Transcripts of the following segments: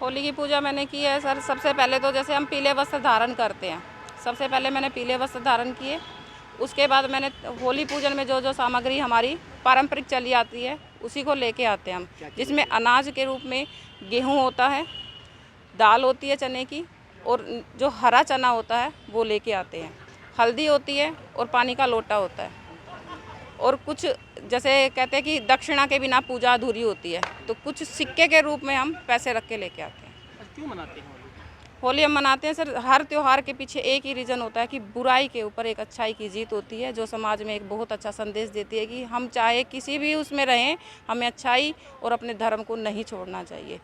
होली की पूजा मैंने की है सर। सबसे पहले तो जैसे हम पीले वस्त्र धारण करते हैं, सबसे पहले मैंने पीले वस्त्र धारण किए। उसके बाद मैंने होली पूजन में जो जो सामग्री हमारी पारंपरिक चली आती है उसी को लेके आते हैं हम, जिसमें अनाज के रूप में गेहूं होता है, दाल होती है चने की, और जो हरा चना होता है वो लेके आते हैं। हल्दी होती है और पानी का लोटा होता है। और कुछ जैसे कहते हैं कि दक्षिणा के बिना पूजा अधूरी होती है, तो कुछ सिक्के के रूप में हम पैसे रख के लेके आते हैं। क्यों मनाते हैं होली हम मनाते हैं सर, हर त्यौहार के पीछे एक ही रीज़न होता है कि बुराई के ऊपर एक अच्छाई की जीत होती है, जो समाज में एक बहुत अच्छा संदेश देती है कि हम चाहे किसी भी उसमें रहें, हमें अच्छाई और अपने धर्म को नहीं छोड़ना चाहिए।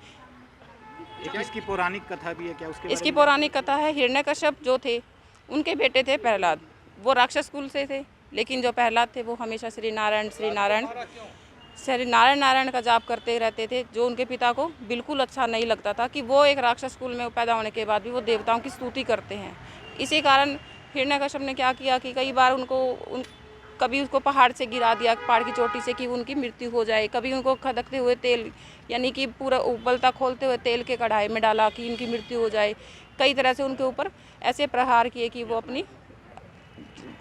इसकी पौराणिक कथा भी है क्या? उसके इसकी पौराणिक कथा है, हिरण्यकश्यप जो थे उनके बेटे थे प्रहलाद, वो राक्षस कुल से थे, लेकिन जो प्रहलाद थे वो हमेशा श्री नारायण नारायण का जाप करते रहते थे, जो उनके पिता को बिल्कुल अच्छा नहीं लगता था कि वो एक राक्षस कुल में पैदा होने के बाद भी वो देवताओं की स्तुति करते हैं। इसी कारण हिरण्यकश्यप ने क्या किया कि कई बार कभी उसको पहाड़ से गिरा दिया, पहाड़ की चोटी से, कि उनकी मृत्यु हो जाए। कभी उनको खदकते हुए तेल, यानी कि पूरा उबलता खोलते हुए तेल के कढ़ाई में डाला कि उनकी मृत्यु हो जाए। कई तरह से उनके ऊपर ऐसे प्रहार किए कि वो अपनी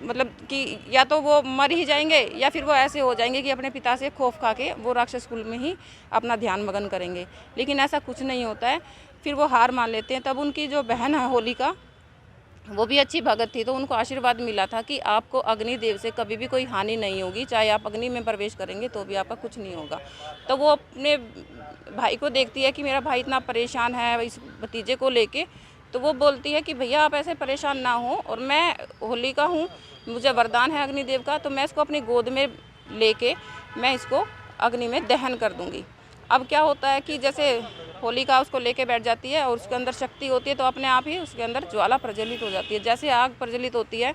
मतलब कि या तो वो मर ही जाएंगे या फिर वो ऐसे हो जाएंगे कि अपने पिता से खौफ खा के वो राक्षस कुल में ही अपना ध्यान मगन करेंगे। लेकिन ऐसा कुछ नहीं होता है, फिर वो हार मान लेते हैं। तब उनकी जो बहन है होलिका, वो भी अच्छी भगत थी, तो उनको आशीर्वाद मिला था कि आपको अग्निदेव से कभी भी कोई हानि नहीं होगी, चाहे आप अग्नि में प्रवेश करेंगे तो भी आपका कुछ नहीं होगा। तो वो अपने भाई को देखती है कि मेरा भाई इतना परेशान है इस भतीजे को लेके, तो वो बोलती है कि भैया आप ऐसे परेशान ना हो, और मैं होलिका हूँ, मुझे वरदान है अग्निदेव का, तो मैं इसको अपनी गोद में लेके मैं इसको अग्नि में दहन कर दूँगी। अब क्या होता है कि जैसे होलिका उसको लेके बैठ जाती है और उसके अंदर शक्ति होती है, तो अपने आप ही उसके अंदर ज्वाला प्रज्वलित हो जाती है। जैसे आग प्रज्वलित होती है,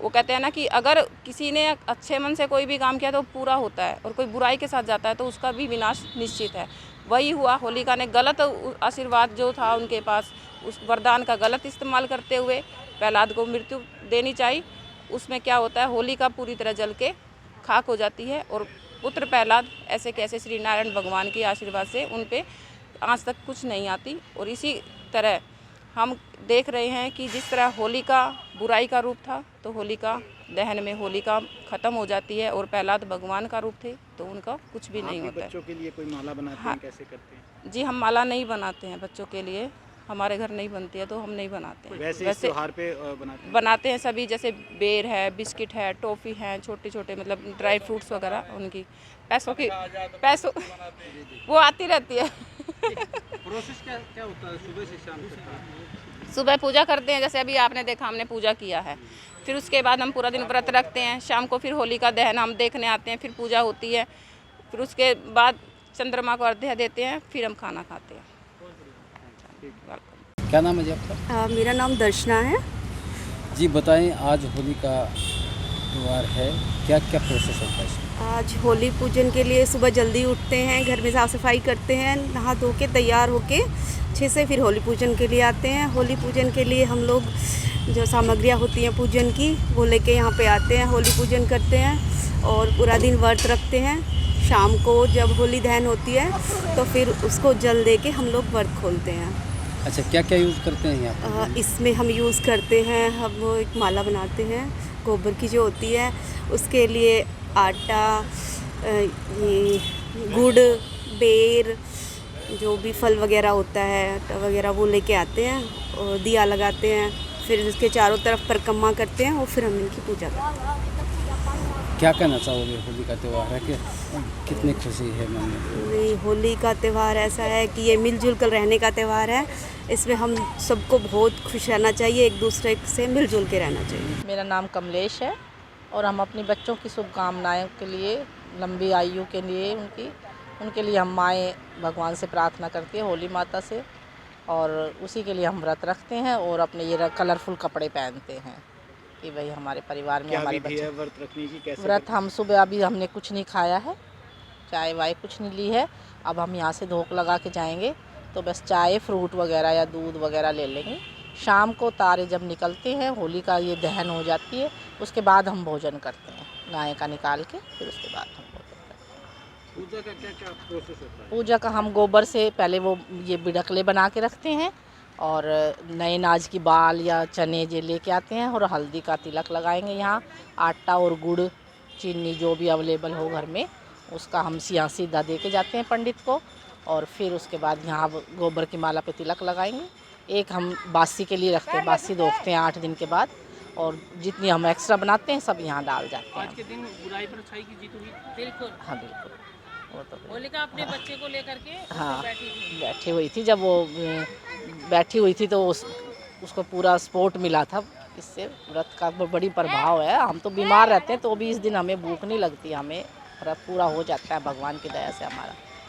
वो कहते हैं ना कि अगर किसी ने अच्छे मन से कोई भी काम किया तो पूरा होता है, और कोई बुराई के साथ जाता है तो उसका भी विनाश निश्चित है। वही हुआ, होलिका ने गलत आशीर्वाद जो था उनके पास, उस वरदान का गलत इस्तेमाल करते हुए प्रहलाद को मृत्यु देनी चाहिए। उसमें क्या होता है, होलिका पूरी तरह जल के खाक हो जाती है, और पुत्र प्रहलाद ऐसे कैसे श्री नारायण भगवान के आशीर्वाद से उन पे आज तक कुछ नहीं आती। और इसी तरह हम देख रहे हैं कि जिस तरह होलिका बुराई का रूप था, तो होलिका दहन में होलिका ख़त्म हो जाती है, और प्रहलाद भगवान का रूप थे, तो उनका कुछ भी नहीं होता है। बच्चों के लिए कोई माला बनाते हैं, कैसे करते हैं? जी, हम माला नहीं बनाते हैं बच्चों के लिए, हमारे घर नहीं बनती है तो हम नहीं बनाते हैं। वैसे इस त्योहार पे बनाते हैं सभी, जैसे बेर है, बिस्किट है, टॉफ़ी है, छोटे छोटे मतलब ड्राई फ्रूट्स वगैरह, उनकी पैसों वो आती रहती है। प्रोसेस क्या होता है सुबह से शाम तक? सुबह पूजा करते हैं, जैसे अभी आपने देखा हमने पूजा किया है, फिर उसके बाद हम पूरा दिन व्रत रखते हैं। शाम को फिर होली का दहन हम देखने आते हैं, फिर पूजा होती है, फिर उसके बाद चंद्रमा को अर्घ्य देते हैं, फिर हम खाना खाते हैं। क्या नाम है जी आपका? मेरा नाम दर्शना है। जी बताएं, आज होली का त्यौहार है, क्या क्या प्रोसेस होता है? आज होली पूजन के लिए सुबह जल्दी उठते हैं, घर में साफ़ सफाई करते हैं, नहा धो के तैयार होके अच्छे से फिर होली पूजन के लिए आते हैं। होली पूजन के लिए हम लोग जो सामग्रियाँ होती हैं पूजन की, वो लेके यहाँ पे आते हैं, होली पूजन करते हैं और पूरा दिन व्रत रखते हैं। शाम को जब होली दहन होती है तो फिर उसको जल दे के हम लोग व्रत खोलते हैं। अच्छा, क्या क्या यूज़ करते हैं यहाँ? इसमें हम यूज़ करते हैं, हम एक माला बनाते हैं गोबर की जो होती है, उसके लिए आटा, ये गुड़, बेर, जो भी फल वगैरह होता है आटा वगैरह, वो लेके आते हैं और दिया लगाते हैं, फिर उसके चारों तरफ परिक्रमा करते हैं और फिर हम इनकी पूजा करते हैं। क्या कहना चाहोगे, होली का त्यौहार है कि कितनी खुशी है मन में? होली का त्यौहार ऐसा है कि ये मिलजुल कर रहने का त्यौहार है, इसमें हम सबको बहुत खुश रहना चाहिए, एक दूसरे से मिलजुल के रहना चाहिए। मेरा नाम कमलेश है और हम अपनी बच्चों की शुभकामनाओं के लिए, लंबी आयु के लिए उनके लिए हम माएँ भगवान से प्रार्थना करती है, होली माता से, और उसी के लिए हम व्रत रखते हैं और अपने ये कलरफुल कपड़े पहनते हैं कि भाई हमारे परिवार में हमारे बच्चे। व्रत रखने की कैसे? व्रत हम सुबह, अभी हमने कुछ नहीं खाया है, चाय वाय कुछ नहीं ली है, अब हम यहाँ से धोख लगा के जाएंगे तो बस चाय, फ्रूट वगैरह या दूध वगैरह ले लेंगे। शाम को तारे जब निकलते हैं, होली का ये दहन हो जाती है, उसके बाद हम भोजन करते हैं, गाय का निकाल के, फिर उसके बाद हम भोजन करते हैं। पूजा का क्या क्या प्रोसेस होता है? पूजा का हम गोबर से पहले वो ये बिडकले बना के रखते हैं और नए अनाज की बाल या चने जे लेके आते हैं और हल्दी का तिलक लगाएंगे। यहाँ आटा और गुड़ चीनी जो भी अवेलेबल हो घर में उसका हम यहाँ सीधा दे के जाते हैं पंडित को। और फिर उसके बाद यहाँ गोबर की माला पे तिलक लगाएंगे। एक हम बासी के लिए रखते हैं, बासी दोखते हैं 8 दिन के बाद, और जितनी हम एक्स्ट्रा बनाते हैं सब यहाँ डाल जाते हैं। आज के दिन बुराई पर अच्छाई की जीत हुई। बिल्कुल। हाँ बिल्कुल, वो तो होलिका अपने बच्चे को लेकर के हाँ बैठी थी। बैठी हुई थी। जब वो बैठी हुई थी तो उसको पूरा सपोर्ट मिला था। इससे व्रत का बड़ी प्रभाव है। हम तो बीमार रहते हैं तो भी इस दिन हमें भूख नहीं लगती, हमें व्रत पूरा हो जाता है भगवान की दया से हमारा।